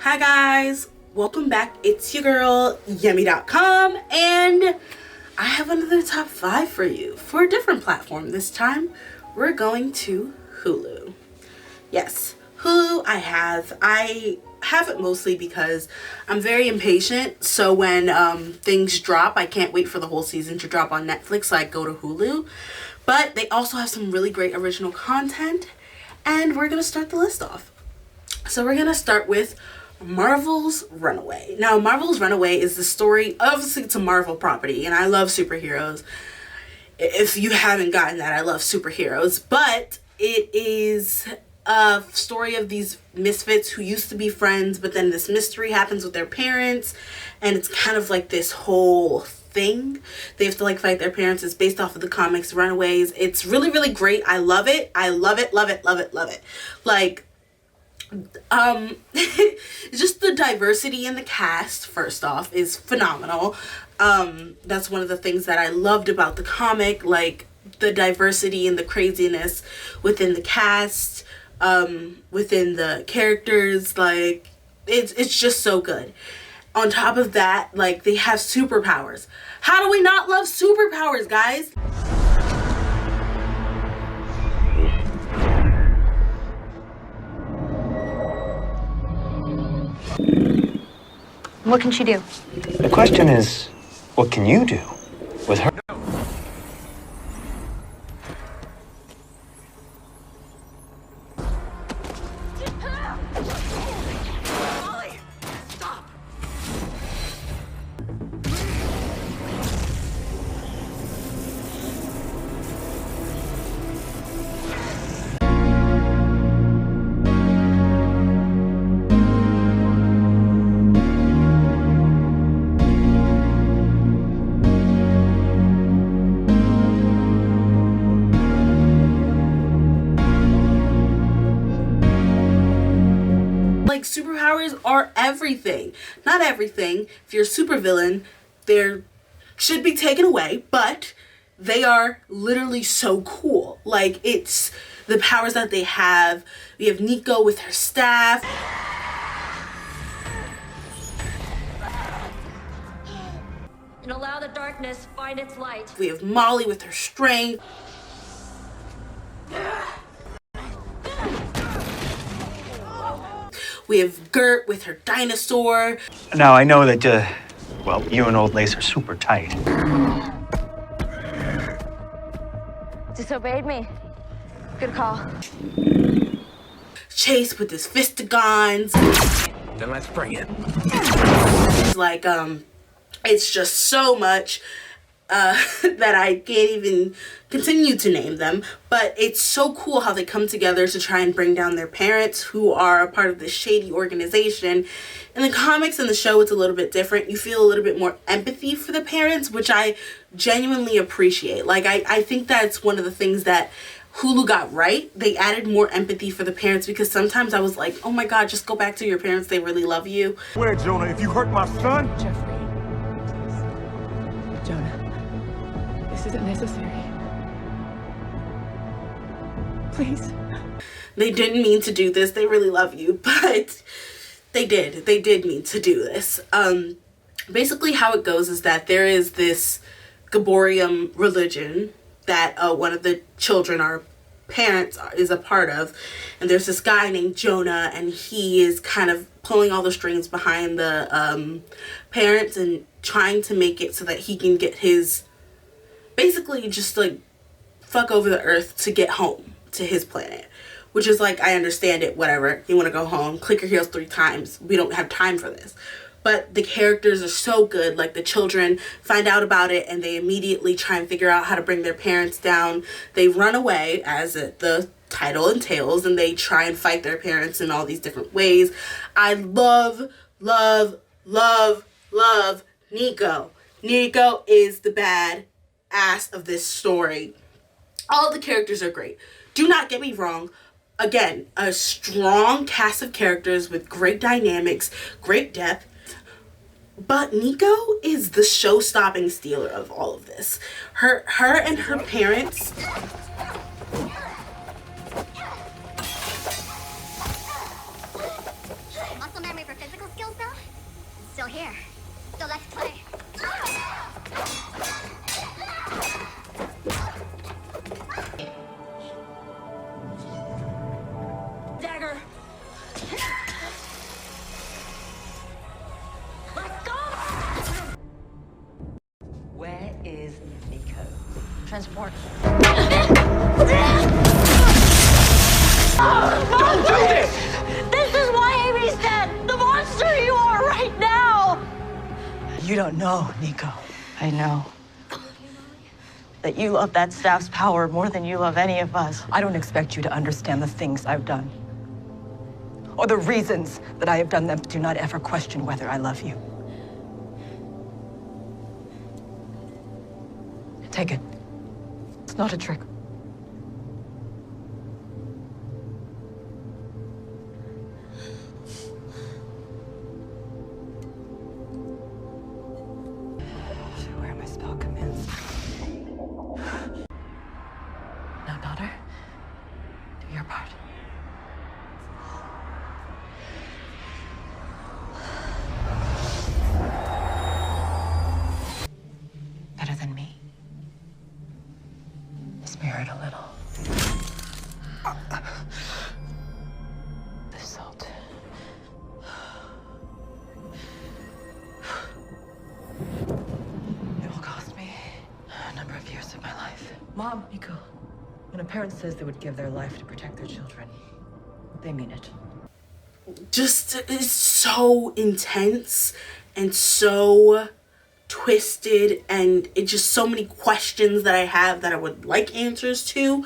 Hi guys, welcome back. It's your girl Yummy.com, and I have another top 5 for you for a different platform. This time we're going to Hulu. Yes, Hulu I have it mostly because I'm very impatient, so when things drop, I can't wait for the whole season to drop on Netflix, so I go to Hulu. But they also have some really great original content, and we're gonna start the list off. So we're gonna start with Marvel's Runaway. Now, Marvel's Runaway is the story, obviously it's a Marvel property, and I love superheroes. If you haven't gotten that, I love superheroes, but it is a story of these misfits who used to be friends, but then this mystery happens with their parents, and it's kind of like this whole thing. They have to like fight their parents. It's based off of the comics Runaways. It's really, really great. I love it. I love it, love it, love it, love it. Like, just the diversity in the cast, first off, is phenomenal. That's one of the things that I loved about the comic, like the diversity and the craziness within the cast, within the characters. Like, it's just so good. On top of that, like, they have superpowers. How do we not love superpowers, guys? What can she do? The question is, what can you do with her? Like, superpowers are everything. Not everything. If you're a supervillain, they should be taken away, but they are literally so cool. Like, it's the powers that they have. We have Nico with her staff. And allow the darkness find its light. We have Molly with her strength. We have Gert with her dinosaur. Now, I know that, well, you and Old Lace are super tight. Disobeyed me. Good call. Chase with his fistigons. Then let's bring it. It's like, it's just so much that I can't even continue to name them, but it's so cool how they come together to try and bring down their parents, who are a part of this shady organization. In the comics and the show, it's a little bit different. You feel a little bit more empathy for the parents, which I genuinely appreciate. Like, I think that's one of the things that Hulu got right. They added more empathy for the parents, because sometimes I was like, oh my god, just go back to your parents, they really love you. Where, Jonah? If you hurt my son? Jeffrey, please. Jonah, this isn't necessary. Please. They didn't mean to do this. They really love you, but they did. They did mean to do this. Basically how it goes is that there is this Gaborium religion that one of the children, our parents, is a part of, and there's this guy named Jonah, and he is kind of pulling all the strings behind the parents and trying to make it so that he can get his, basically just like fuck over the earth to get home to his planet, which is like, I understand it, whatever, you want to go home, click your heels 3 times, we don't have time for this. But the characters are so good. Like, the children find out about it and they immediately try and figure out how to bring their parents down. They run away, as the title entails, and they try and fight their parents in all these different ways. I love, love, love, love Nico. Nico is the bad ass of this story. All the characters are great. Do not get me wrong. Again, a strong cast of characters with great dynamics, great depth. But Nico is the show-stopping stealer of all of this. Her and her parents. Muscle memory for physical transport. Don't do this! This is why Amy's dead! The monster you are right now! You don't know, Nico. I know. That you love that staff's power more than you love any of us. I don't expect you to understand the things I've done. Or the reasons that I have done them. Do not ever question whether I love you. Take it. It's not a trick. Where my spell commands. Now, daughter, do your part. Better than me. Smear it a little. The salt. It will cost me a number of years of my life. Mom, Nico, when a parent says they would give their life to protect their children, they mean it. Just, it's so intense and so twisted, and it's just so many questions that I have that I would like answers to.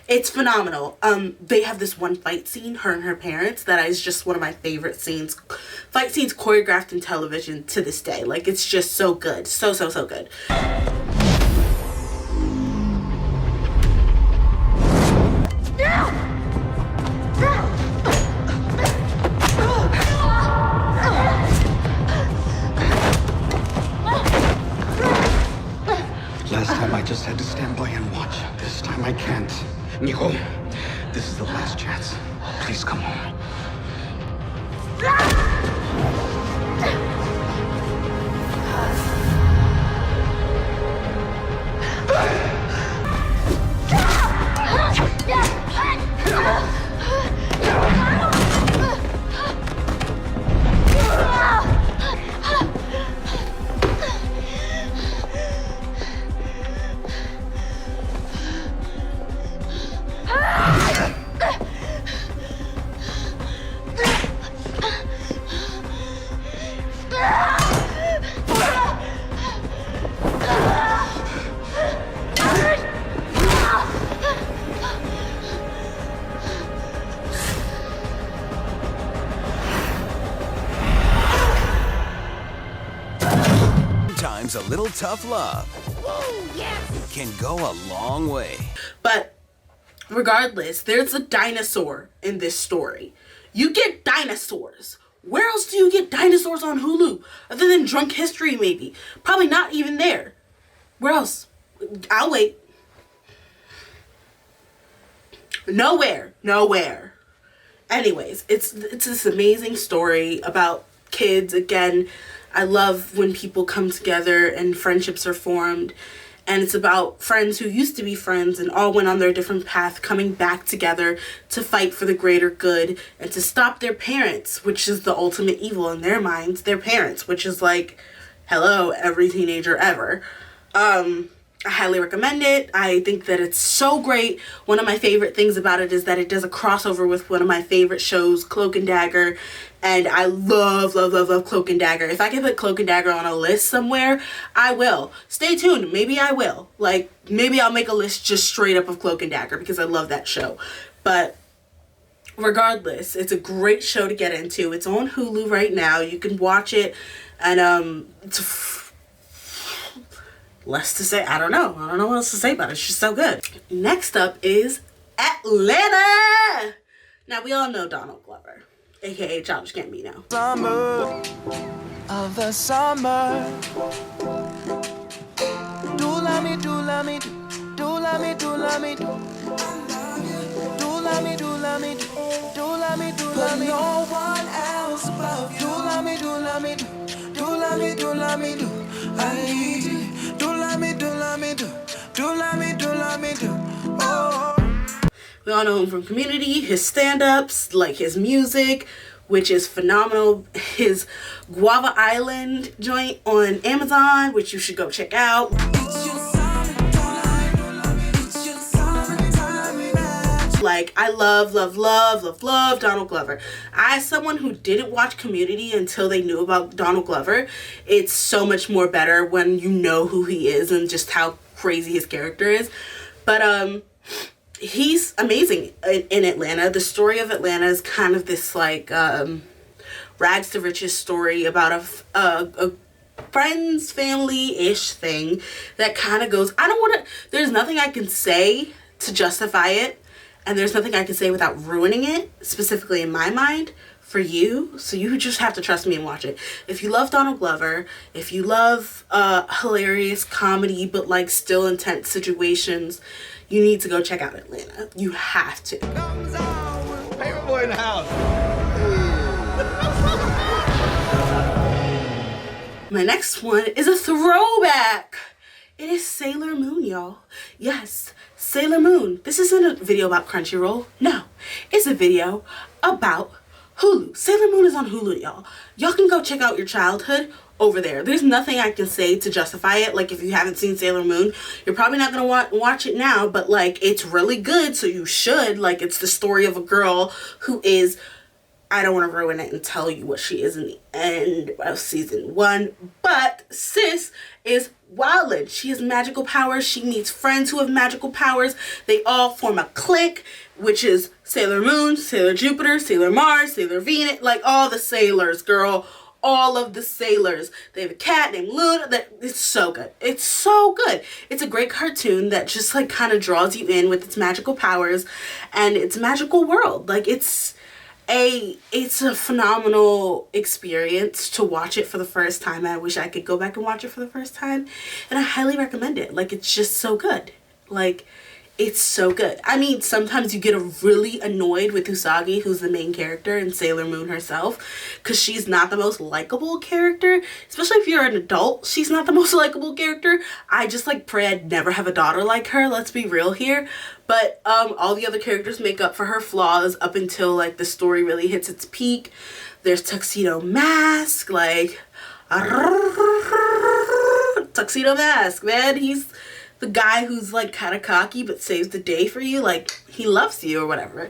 It's phenomenal. They have this one fight scene, her and her parents, that is just one of my favorite scenes. Fight scenes choreographed in television to this day. Like, it's just so good. So good. Last time I just had to stand by and watch. This time I can't. Nico, this is the last chance. Please come home. Sometimes a little tough love can go a long way. But regardless, there's a dinosaur in this story. You get dinosaurs. Where else do you get dinosaurs on Hulu? Other than Drunk History, maybe. Probably not even there. Where else? I'll wait. Nowhere. Anyways, it's this amazing story about kids. Again, I love when people come together and friendships are formed. And it's about friends who used to be friends and all went on their different path, coming back together to fight for the greater good and to stop their parents, which is the ultimate evil in their minds, their parents, which is like, hello, every teenager ever. I highly recommend it. I think that it's so great. One of my favorite things about it is that it does a crossover with one of my favorite shows, Cloak and Dagger. And I love Cloak and Dagger. If I can put Cloak and Dagger on a list somewhere, I will. Stay tuned. Maybe I will. Like, maybe I'll make a list just straight up of Cloak and Dagger because I love that show. But regardless, it's a great show to get into. It's on Hulu right now. You can watch it. And it's less to say. I don't know what else to say about it. It's just so good. Next up is Atlanta. Now, we all know Donald Glover, aka Childish Gambino. Summer of the summer. Do love me, do love me, do love me, do love me, do love me, do love me, do love me, do love me. No one else above you. Do love me, do love me, do love me, do love me, do. I need you. Do love me, do love me, do love me, do love me, do. Oh. We all know him from Community, his stand-ups, like his music, which is phenomenal. His Guava Island joint on Amazon, which you should go check out. Like, I love Donald Glover. As someone who didn't watch Community until they knew about Donald Glover, it's so much more better when you know who he is and just how crazy his character is. But he's amazing in Atlanta. The story of Atlanta is kind of this like rags to riches story about a friends, family-ish thing that kind of goes, there's nothing I can say to justify it, and there's nothing I can say without ruining it, specifically in my mind, for you. So you just have to trust me and watch it. If you love Donald Glover, if you love hilarious comedy but like still intense situations, you need to go check out Atlanta. You have to. Paperboy in the house. My next one is a throwback. It is Sailor Moon, y'all. Yes, Sailor Moon. This isn't a video about Crunchyroll. No, it's a video about Hulu. Sailor Moon is on Hulu, y'all. Y'all can go check out your childhood over there. There's nothing I can say to justify it. Like, if you haven't seen Sailor Moon, you're probably not gonna watch it now, but like, it's really good, so you should. Like, it's the story of a girl who is, I don't want to ruin it and tell you what she is in the end of season 1, but sis is wildin'. She has magical powers. She meets friends who have magical powers. They all form a clique, which is Sailor Moon, Sailor Jupiter, Sailor Mars, Sailor Venus, like all the sailors, girl. All of the sailors. They have a cat named Luna. It's so good. It's so good. It's a great cartoon that just like kind of draws you in with its magical powers and its magical world. Like, it's a phenomenal experience to watch it for the first time. I wish I could go back and watch it for the first time, and I highly recommend it. Like, it's just so good. Like, it's so good. I mean, sometimes you get really annoyed with Usagi, who's the main character, and Sailor Moon herself, because she's not the most likable character. Especially if you're an adult, she's not the most likable character. I just like pray I'd never have a daughter like her, let's be real here. But all the other characters make up for her flaws up until like the story really hits its peak. There's Tuxedo Mask, like Tuxedo Mask, man. He's the guy who's like kind of cocky but saves the day for you. Like, he loves you or whatever.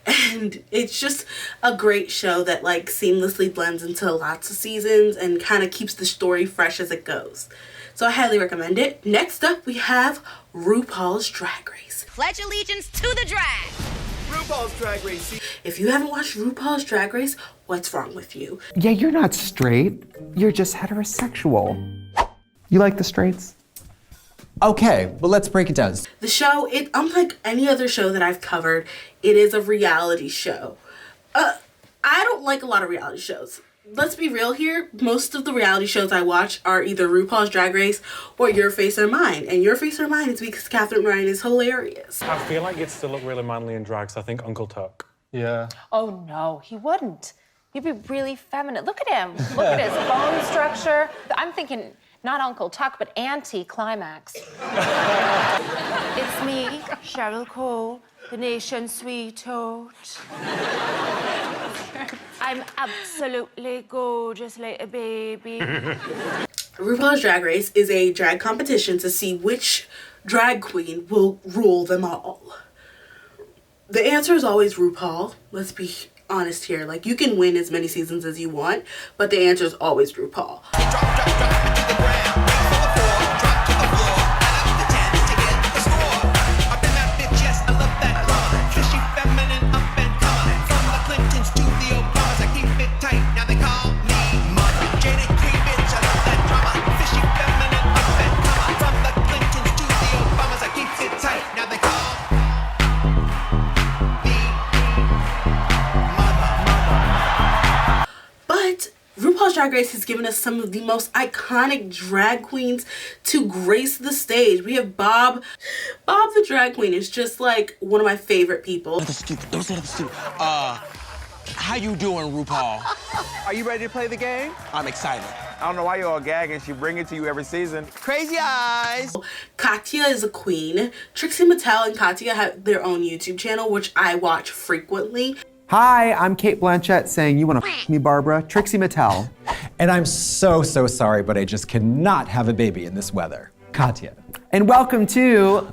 And it's just a great show that like seamlessly blends into lots of seasons and kind of keeps the story fresh as it goes. So I highly recommend it. Next up, we have RuPaul's Drag Race. Pledge allegiance to the drag. RuPaul's Drag Race. If you haven't watched RuPaul's Drag Race, what's wrong with you? Yeah, you're not straight. You're just heterosexual. You like the straights? Okay, well, let's break it down. The show, unlike any other show that I've covered, it is a reality show. I don't like a lot of reality shows. Let's be real here. Most of the reality shows I watch are either RuPaul's Drag Race or Your Face or Mine. And Your Face or Mine is because Catherine Ryan is hilarious. I feel like you'd still look really manly in drag, so I think Uncle Tuck. Yeah. Oh, no, he wouldn't. He'd be really feminine. Look at him. Look at his bone structure. I'm thinking not Uncle Tuck, but Anti-Climax. It's me, Cheryl Cole, the nation's sweetheart. I'm absolutely gorgeous like a baby. RuPaul's Drag Race is a drag competition to see which drag queen will rule them all. The answer is always RuPaul. Let's be honest here. Like, you can win as many seasons as you want, but the answer is always RuPaul. RuPaul's Drag Race has given us some of the most iconic drag queens to grace the stage. We have Bob. Bob the drag queen is just like one of my favorite people. Don't say that stupid. How you doing, RuPaul? Are you ready to play the game? I'm excited. I don't know why you're all gagging. She bring it to you every season. Crazy eyes. Katya is a queen. Trixie Mattel and Katya have their own YouTube channel, which I watch frequently. Hi, I'm Kate Blanchett saying you want to f me, Barbara. Trixie Mattel. And I'm so sorry, but I just cannot have a baby in this weather. Katya. And welcome to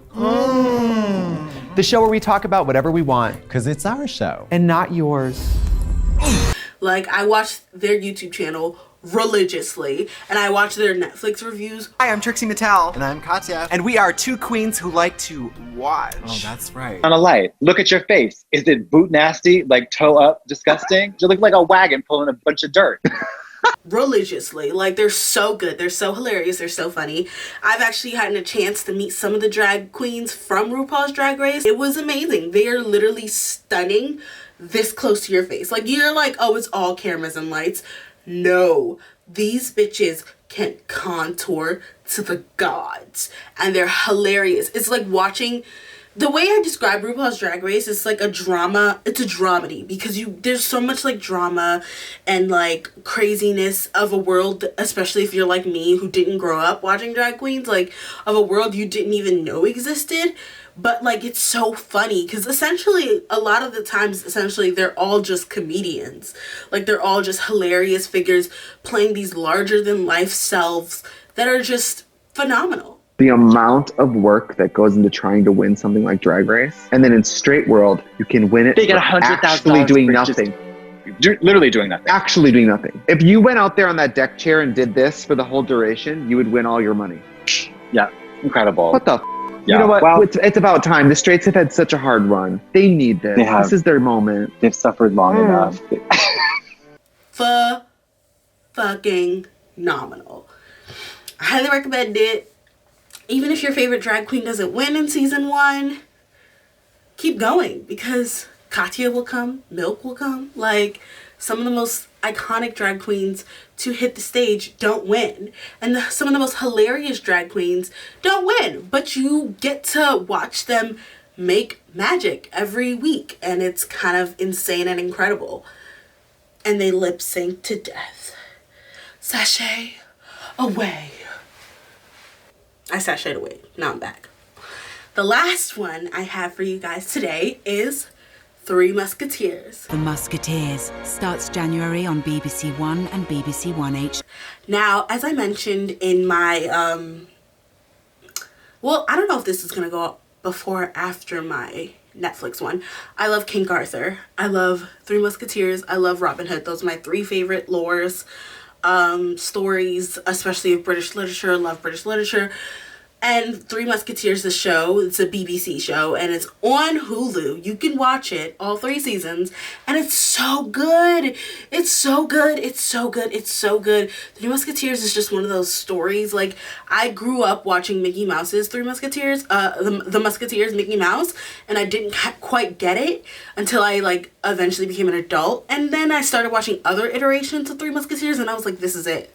the show where we talk about whatever we want. Because it's our show. And not yours. Like, I watch their YouTube channel religiously, and I watch their Netflix reviews. Hi, I'm Trixie Mattel. And I'm Katya. And we are two queens who like to watch. Oh, that's right. On a light, look at your face. Is it boot nasty, like toe up, disgusting? You look like a wagon pulling a bunch of dirt. Religiously. Like, they're so good. They're so hilarious. They're so funny. I've actually had a chance to meet some of the drag queens from RuPaul's Drag Race. It was amazing. They are literally stunning this close to your face. Like, you're like, oh, it's all cameras and lights. No, these bitches can contour to the gods, and they're hilarious. It's like watching, the way I describe RuPaul's Drag Race is like a drama. It's a dramedy because there's so much like drama and like craziness of a world, especially if you're like me who didn't grow up watching drag queens, like of a world you didn't even know existed. But like, it's so funny because essentially a lot of the times they're all just comedians. Like, they're all just hilarious figures playing these larger than life selves that are just phenomenal. The amount of work that goes into trying to win something like Drag Race, and then in straight world you can win it They get for $100,000 actually doing for nothing. Literally doing nothing. Actually doing nothing. If you went out there on that deck chair and did this for the whole duration, you would win all your money. Yeah, incredible. What the Yeah. You know what? Well, it's about time. The Straights have had such a hard run. They need this. They have. This is their moment. They've suffered long enough. Fucking nominal. I highly recommend it. Even if your favorite drag queen doesn't win in season 1, keep going, because Katya will come, Milk will come. Like, some of the most iconic drag queens to hit the stage don't win, and some of the most hilarious drag queens don't win, but you get to watch them make magic every week, and it's kind of insane and incredible. And they lip sync to death. Sashay away. I sashayed away. Now I'm back. The last one I have for you guys today is Three Musketeers. The Musketeers starts January on BBC One and BBC 1H. Now, as I mentioned in my, well, I don't know if this is going to go up before or after my Netflix one. I love King Arthur. I love Three Musketeers. I love Robin Hood. Those are my three favorite lores, stories, especially of British literature. I love British literature. And Three Musketeers, the show, it's a BBC show, and it's on Hulu. You can watch it, all 3 seasons, and it's so good. It's so good. It's so good. It's so good. Three Musketeers is just one of those stories. Like, I grew up watching Mickey Mouse's Three Musketeers, the Musketeers, Mickey Mouse, and I didn't quite get it until I, like, eventually became an adult. And then I started watching other iterations of Three Musketeers, and I was like, this is it.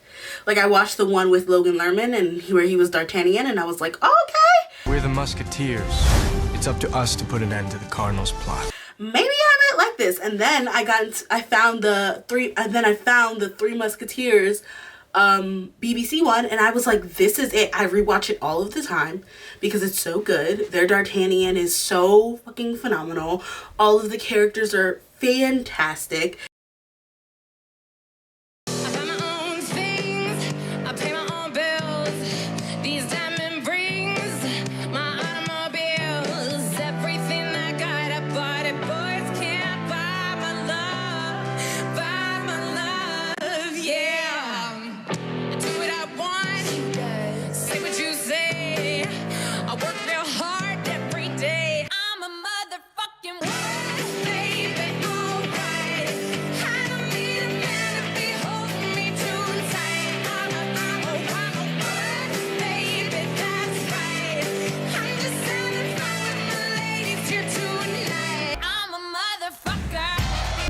Like, I watched the one with Logan Lerman and where he was D'Artagnan, and I was like, oh, okay. We're the Musketeers. It's up to us to put an end to the Cardinal's plot. Maybe I might like this. And then I found the Three Musketeers BBC one, and I was like, this is it. I rewatch it all of the time because it's so good. Their D'Artagnan is so fucking phenomenal. All of the characters are fantastic.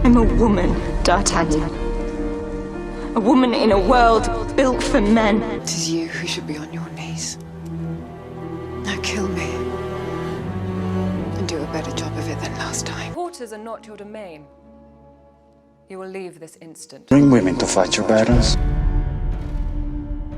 I'm a woman, D'Artagnan. A woman in a world built for men. It is you who should be on your knees. Now kill me. And do a better job of it than last time. Quarters are not your domain. You will leave this instant. Bring women to fight your battles.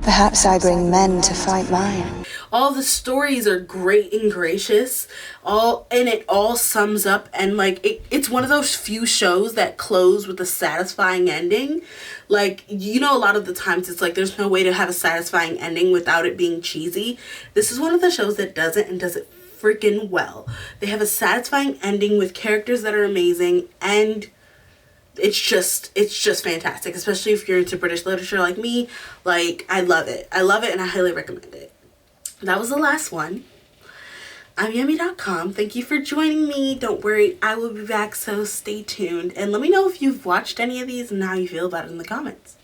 Perhaps I bring men to fight mine. All the stories are great and gracious. It all sums up, and like it's one of those few shows that close with a satisfying ending. Like, you know, a lot of the times it's like there's no way to have a satisfying ending without it being cheesy. This is one of the shows that does it, and does it freaking well. They have a satisfying ending with characters that are amazing, and it's just fantastic, especially if you're into British literature like me. Like, I love it, and I highly recommend it. That was the last one. I'm Yummy.com. Thank you for joining me. Don't worry, I will be back, so stay tuned, and let me know if you've watched any of these and how you feel about it in the comments.